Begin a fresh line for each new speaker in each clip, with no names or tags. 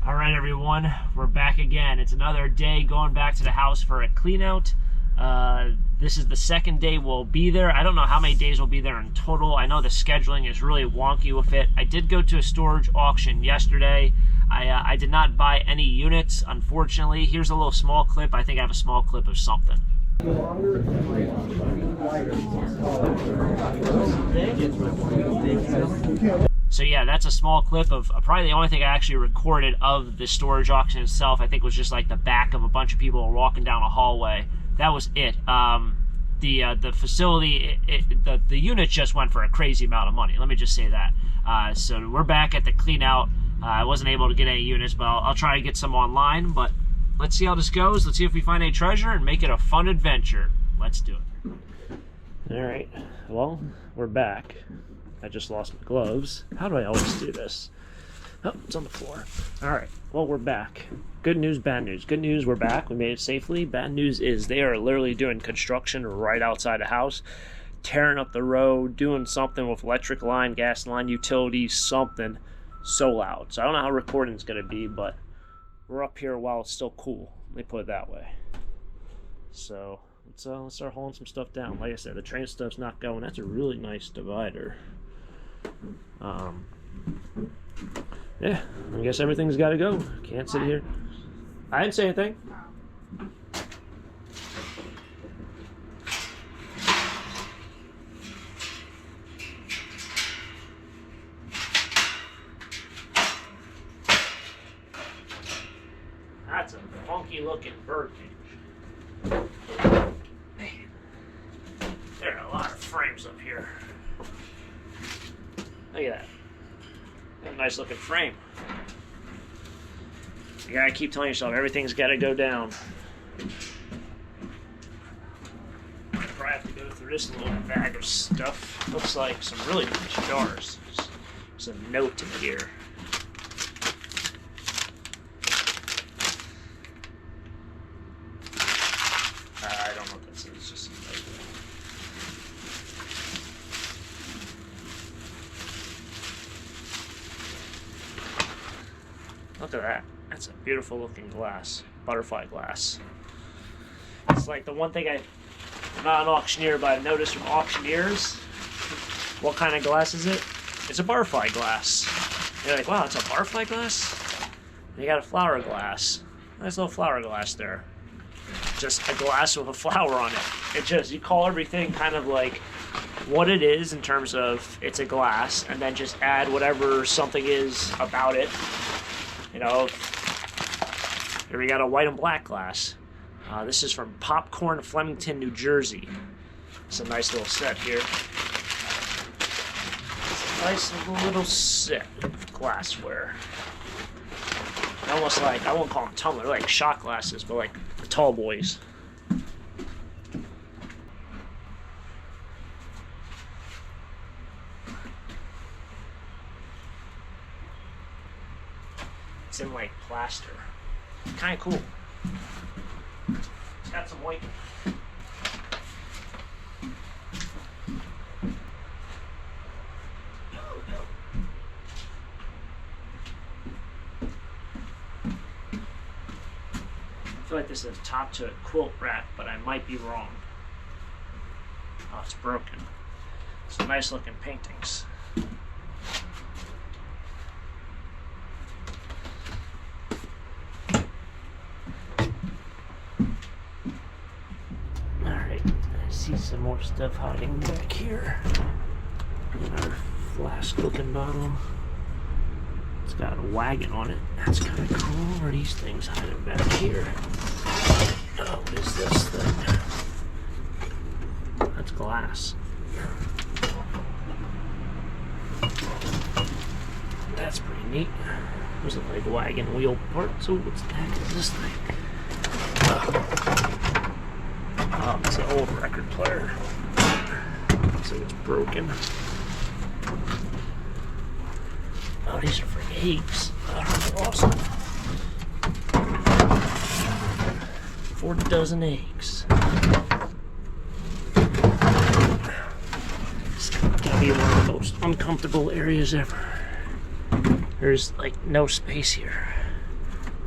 All right, everyone, we're back again. It's another day going back to the house for a clean out. This is the second day we'll be there. I don't know how many days we'll be there in total. I know the scheduling is really wonky with it. I did go to a storage auction yesterday. I did not buy any units, unfortunately. Here's a little small clip. I think I have a small clip of something. So yeah, that's a small clip of probably the only thing I actually recorded of the storage auction itself. I think was just like the back of a bunch of people walking down a hallway. That was it. The facility, the unit just went for a crazy amount of money. Let me just say that. So we're back at the clean out. I wasn't able to get any units, but I'll try to get some online. But let's see how this goes. Let's see if we find any treasure and make it a fun adventure. Let's do it. All right. Well, we're back. I just lost my gloves. How do I always do this? Oh, it's on the floor. All right. Well, we're back. Good news, bad news. Good news, we're back. We made it safely. Bad news is they are literally doing construction right outside the house, tearing up the road, doing something with electric line, gas line, utilities, something so loud. So I don't know how recording's going to be, but we're up here while it's still cool. Let me put it that way. So let's start hauling some stuff down. Like I said, the train stuff's not going. That's a really nice divider. Yeah, I guess everything's got to go. Can't sit here. I didn't say anything. That's a funky looking bird cage. Man, there are a lot of frames up here. Look at that. That's a nice looking frame. You gotta keep telling yourself everything's gotta go down. I probably have to go through this little bag of stuff. Looks like some really nice jars. There's a note in here. I don't know what this is. It's just some note. Look at that. That's a beautiful looking glass. Butterfly glass. It's like the one thing I'm not an auctioneer, but I've noticed from auctioneers, what kind of glass is it? It's a butterfly glass. You're like, wow, it's a butterfly glass? And you got a flower glass. Nice little flower glass there. Just a glass with a flower on it. It just, you call everything kind of like what it is in terms of it's a glass, and then just add whatever something is about it. You know, here we got a white and black glass. This is from Popcorn, Flemington, New Jersey. It's a nice little set here. It's a nice little set of glassware. Almost like, I won't call them tumbler, like shot glasses, but like the tall boys. It's in like plaster. Kind of cool. It's got some white. I feel like this is top to a quilt rack, but I might be wrong. Oh, it's broken. Some nice looking paintings. See some more stuff hiding back here. Another flask looking bottle. It's got a wagon on it. That's kind of cool. Where are these things hiding back here? Oh, what is this thing? That's glass. That's pretty neat. Those look like wagon wheel parts. Oh, what's the heck is this thing? Oh, it's an old record player. Looks like it's broken. Oh, these are for eggs. Oh, they're awesome. 4 dozen eggs. It's gotta be one of the most uncomfortable areas ever. There's like no space here.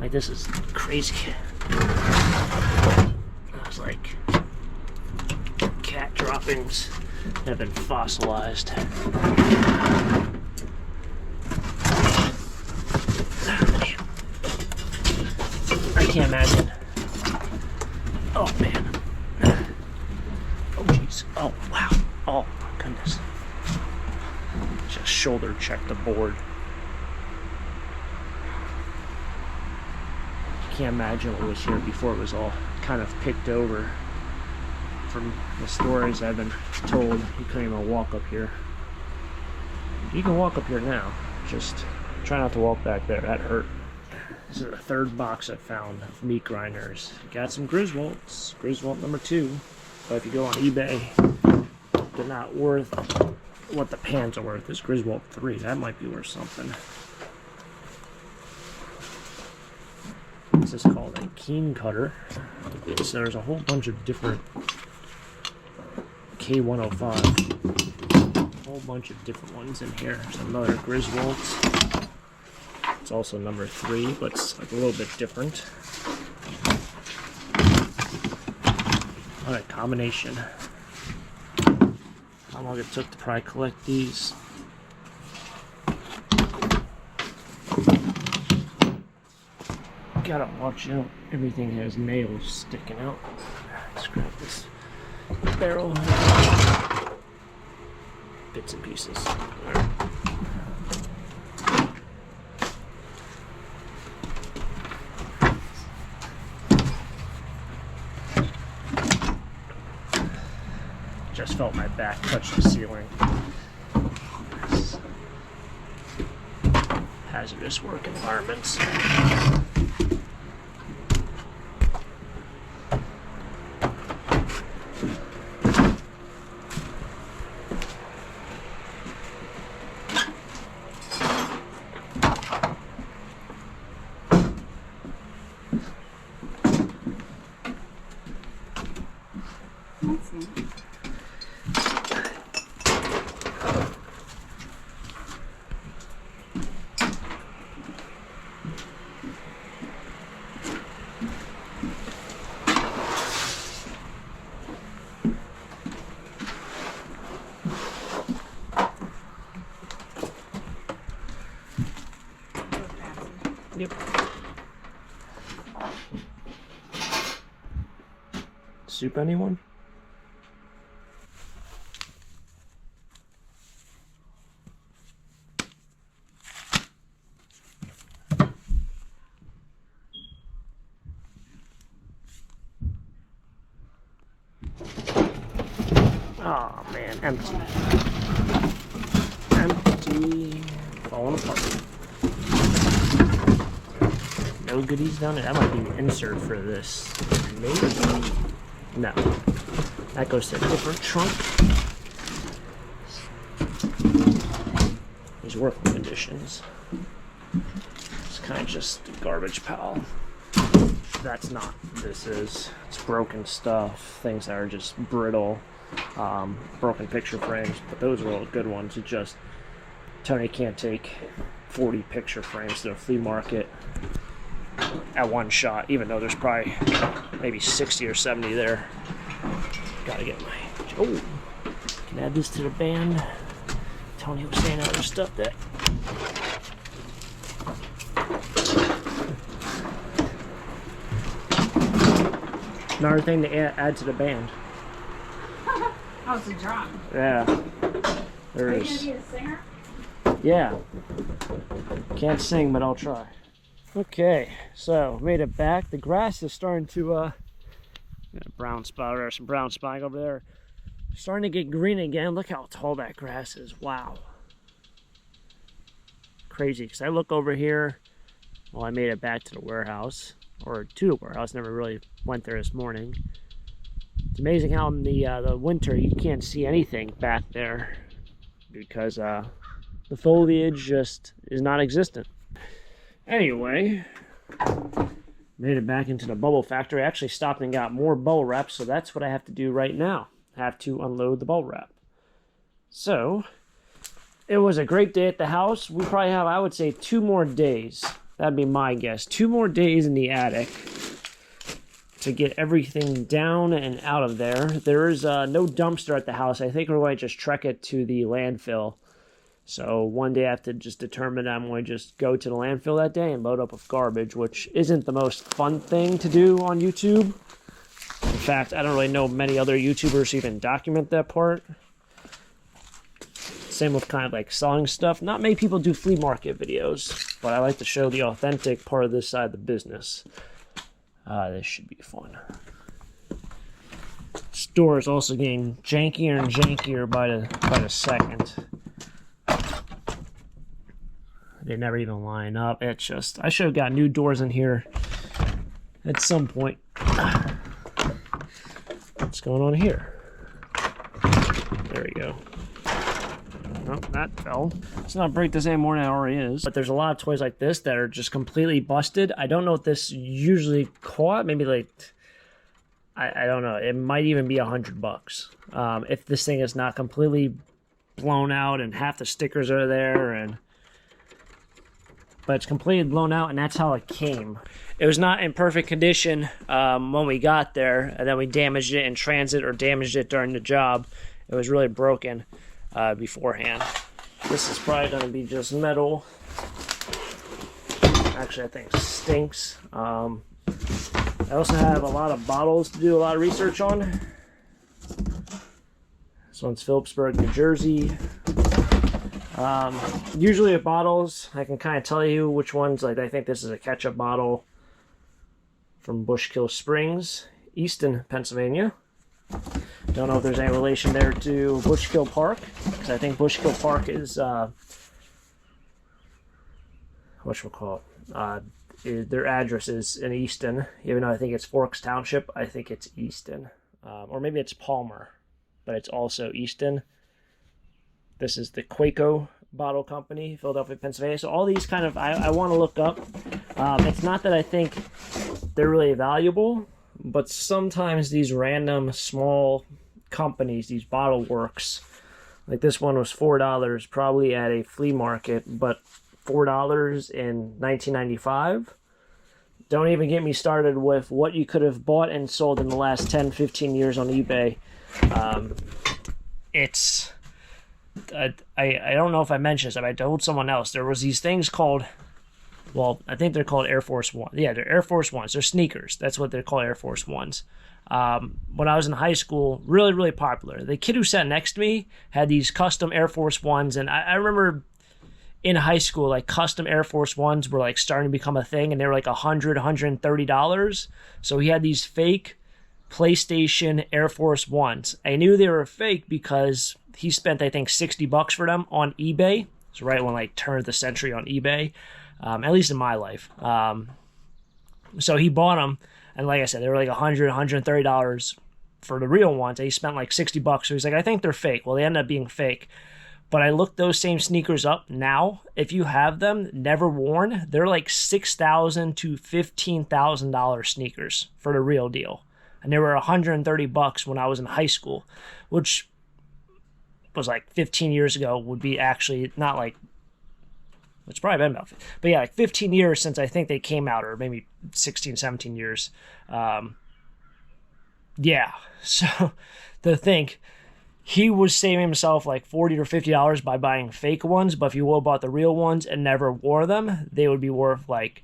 Like, this is crazy. I was like, cat droppings have been fossilized. I can't imagine. Oh man. Oh jeez. Oh wow. Oh my goodness. Just shoulder check the board. Can't imagine what was here before it was all kind of picked over. From the stories I've been told, you couldn't even walk up here. You can walk up here now. Just try not to walk back there. That hurt. This is the third box I found of meat grinders. Got some Griswolds. Griswold number 2. But if you go on eBay, they're not worth what the pans are worth. This Griswold 3, that might be worth something. This is called a keen cutter. So there's a whole bunch of different K105. A whole bunch of different ones in here. There's another Griswold. It's also number 3, but it's like a little bit different. What a combination. How long it took to probably collect these. Gotta watch out. Everything has nails sticking out. Let's grab this barrel. Bits and pieces. Just felt my back touch the ceiling. Hazardous work environments. Yep. Soup, anyone? Oh man, empty. Empty. Falling apart. No goodies down there. That might be the insert for this. Maybe? No. That goes to a different trunk. These working conditions. It's kind of just a garbage pile. That's not what this is. It's broken stuff. Things that are just brittle. Broken picture frames. But those are all good ones. It just, Tony can't take 40 picture frames to a flea market at one shot, even though there's probably maybe 60 or 70 there. Gotta get my... Oh! Can add this to the band. Tony was saying other stuff that... Another thing to add to the band.
How's the drum?
Yeah. There is.
Are you gonna be a singer?
Yeah. Can't sing, but I'll try. Okay, so made it back. The grass is starting to brown spot or some brown spike over there. Starting to get green again. Look how tall that grass is. Wow. Crazy. Because I look over here. Well, I made it back to the warehouse. Or to the warehouse. Never really went there this morning. It's amazing how in the winter you can't see anything back there. Because the foliage just is not existent. Anyway, made it back into the bubble factory. I actually stopped and got more bubble wrap, so that's what I have to do right now. I have to unload the bubble wrap. So, it was a great day at the house. We probably have, I would say, 2 more days That'd be my guess. 2 more days in the attic to get everything down and out of there. There is no dumpster at the house. I think we're going to just trek it to the landfill. So one day I have to just determine I'm going to just go to the landfill that day and load up with garbage, which isn't the most fun thing to do on YouTube. In fact, I don't really know many other YouTubers who even document that part. Same with kind of like selling stuff. Not many people do flea market videos, but I like to show the authentic part of this side of the business. This should be fun. Store is also getting jankier and jankier by the second. They never even line up. It's just, I should have got new doors in here at some point. What's going on here? There we go. Oh, that fell. Let's not break this any more than it already is. But there's a lot of toys like this that are just completely busted. I don't know what this usually cost. Maybe like, I don't know. It might even be $100. If this thing is not completely blown out and half the stickers are there, but it's completely blown out, and that's how it came. It was not in perfect condition when we got there, and then we damaged it in transit or damaged it during the job. It was really broken beforehand. This is probably going to be just metal. Actually, I think it stinks. I also have a lot of bottles to do a lot of research on. This one's Phillipsburg, New Jersey. Usually with bottles, I can kind of tell you which ones. Like, I think this is a ketchup bottle from Bushkill Springs, Easton, Pennsylvania. Don't know if there's any relation there to Bushkill Park, because I think Bushkill Park is, whatchamacallit, their address is in Easton, even though I think it's Forks Township. I think it's Easton. Or maybe it's Palmer, but it's also Easton. This is the Quaco Bottle Company, Philadelphia, Pennsylvania. So all these kind of, I want to look up. It's not that I think they're really valuable, but sometimes these random small companies, these bottle works, like this one was $4 probably at a flea market, but $4 in 1995. Don't even get me started with what you could have bought and sold in the last 10, 15 years on eBay. It's... I don't know if I mentioned this, but I told someone else. There was these things called, well, I think they're called Air Force One. Yeah, they're Air Force Ones. They're sneakers. That's what they're called, Air Force Ones. When I was in high school, really, really popular. The kid who sat next to me had these custom Air Force Ones, and I remember in high school, like, custom Air Force Ones were like starting to become a thing, and they were like $100, $130. So he had these fake PlayStation Air Force Ones. I knew they were fake because he spent, I think, $60 for them on eBay. It's right when, like, turn of the century on eBay, at least in my life. So he bought them, and like I said, they were like $100, $130 for the real ones. And he spent like $60. So he's like, I think they're fake. Well, they ended up being fake. But I looked those same sneakers up now. If you have them, never worn, they're like $6,000 to $15,000 sneakers for the real deal. And they were $130 when I was in high school, which was like 15 years ago, would be actually not like, it's probably been about, but yeah, like 15 years since I think they came out, or maybe 16, 17 years. Yeah, so to think, he was saving himself like $40 or $50 by buying fake ones, but if you would have bought the real ones and never wore them, they would be worth like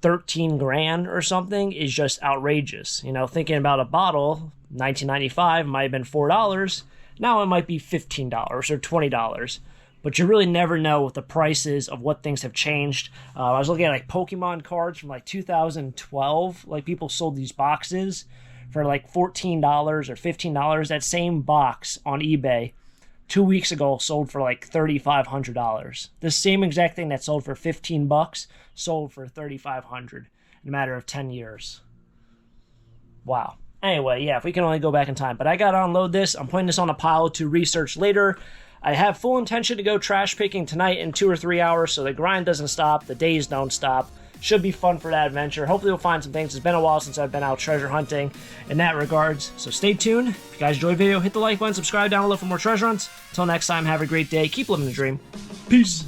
13 grand or something. Is just outrageous. You know, thinking about a bottle, 1995 might have been $4. Now it might be $15 or $20. But you really never know with the prices of what things have changed. I was looking at like Pokemon cards from like 2012. Like, people sold these boxes for like $14 or $15. That same box on eBay 2 weeks ago sold for like $3,500. The same exact thing that sold for $15 sold for $3,500 in a matter of 10 years. Wow. Anyway, yeah, if we can only go back in time. But I got to unload this. I'm putting this on a pile to research later. I have full intention to go trash picking tonight in 2 or 3 hours, so the grind doesn't stop, the days don't stop. Should be fun for that adventure. Hopefully we'll find some things. It's been a while since I've been out treasure hunting in that regards. So stay tuned. If you guys enjoyed the video, hit the like button, subscribe down below for more treasure hunts. Until next time, have a great day. Keep living the dream. Peace.